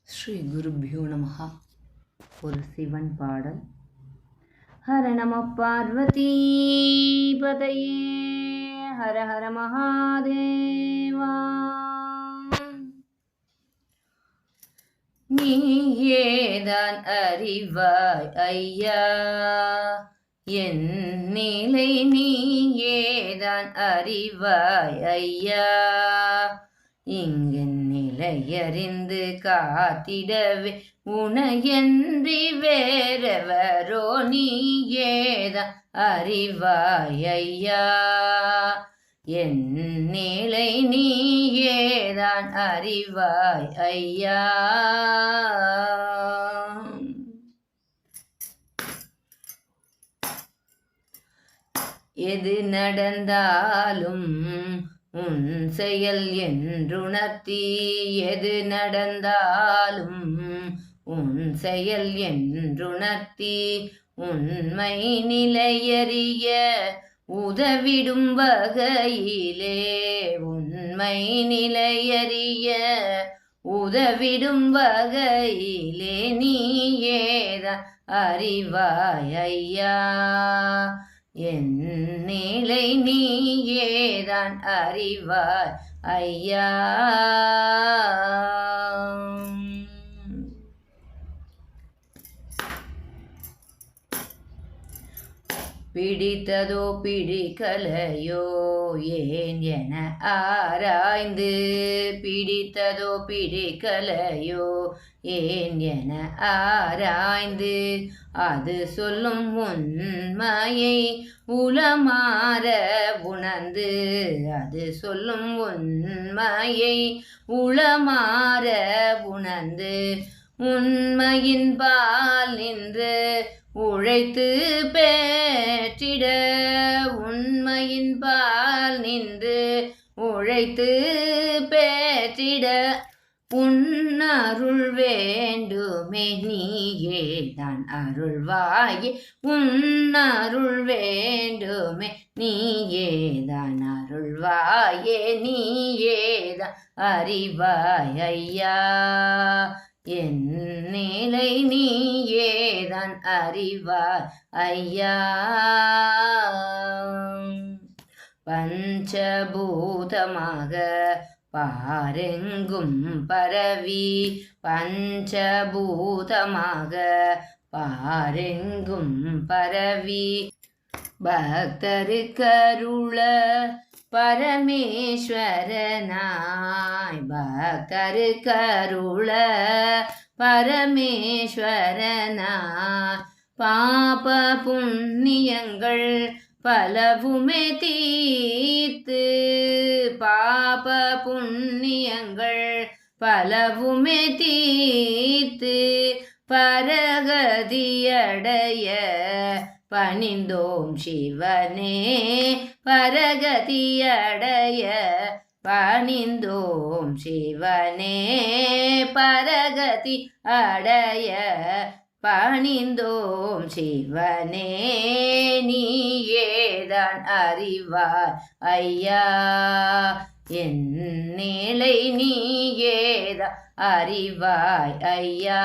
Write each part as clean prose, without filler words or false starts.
ஸ்ரீ குருபியோ நமஹ. ஒரு சிவன் பாடல். ஹர நம பார்வதி பதையே ஹர ஹர மகாதேவா. நீயேதான் அறிவாய் ஐயா என் நிலை, நீயேதான் அறிவாய் ஐயா. இங்கன் நிலையறிந்து காத்திடவே உனையன்றி வேறவரோ நீயேதான் அறிவாய் ஐயா. என் நிலை நீயேதான் அறிவாய் ஐயா. எது நடந்தாலும் உன் செயல் என்றுணர்த்தி, எது நடந்தாலும் உன் செயல் என்றுணர்த்தி, உண்மை நிலையறிய உதவிடும் வகையிலே, உண்மை நிலையறிய உதவிடும் வகையிலே நீயேதான் அறிவாய் ஐயா. என் நிலை நீயேதான் அறிவாய் ஐயா. பிடித்ததோ பிடிக்கலையோ ஏன் என ஆராய்ந்து, பிடித்ததோ பிடிக்கலையோ ஏன் என ஆராய்ந்து, அது சொல்லும் உண்மையை உளமாற உணர்ந்து, அது சொல்லும் உண்மையை உளமாற உணர்ந்து, உண்மையின் பால் நின்று உழைத்து பெற்றிட, உண்மையின் பால் நின்று உழைத்து பெற்றிட, உன்னருள் வேண்டுமே நீயேதான் அருள்வாயே. உன்னருள் வேண்டுமே நீயேதான் அருள்வாயே. நீயேதான் அறிவாய் ஐயா. என் நிலை நீயேதான் அறிவாய் ஐயா. பஞ்சபூதமாக பாரெங்கும் பரவி, பஞ்சபூதமாக பாரெங்கும் பரவி, பக்தருக்கருள பரமேஸ்வரனாய், பக்தருக்கருள பரமேஸ்வரனாய், பாப புண்ணியங்கள் பலவுமே தீர்த்து, பாப புண்ணியங்கள் பலவுமே தீர்த்து, பரகதியடைய பணிந்தோம் சிவனே. பரகதியடைய பணிந்தோம் சிவனே. பரகதி அடைய பணிந்தோம் சிவனே. நீயேதான் அறிவாய் ஐயா. என் நிலை நீயேதான் அறிவாய் ஐயா.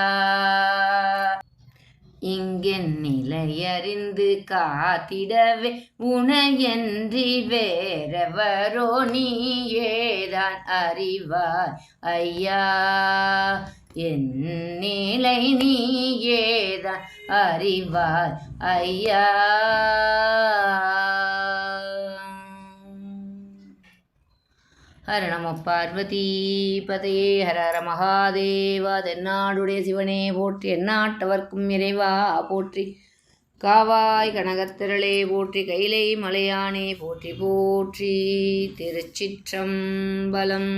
இங்கென் நிலையறிந்து காத்திடவே உனையன்றி வேறவரோ நீயேதான் அறிவாய் ஐயா. என் நிலை நீயேதான் அறிவாய் ஐயா. ஹர நம பார்வதி பதையே ஹர ஹர மகாதேவா. தென்னாடுடைய சிவனே போற்றி, எந்நாட்டவர்க்கும் இறைவா போற்றி, காவாய் கனகத்திரளே போற்றி, கைலை மலையானே போற்றி போற்றி. திருச்சிற்றம்பலம்.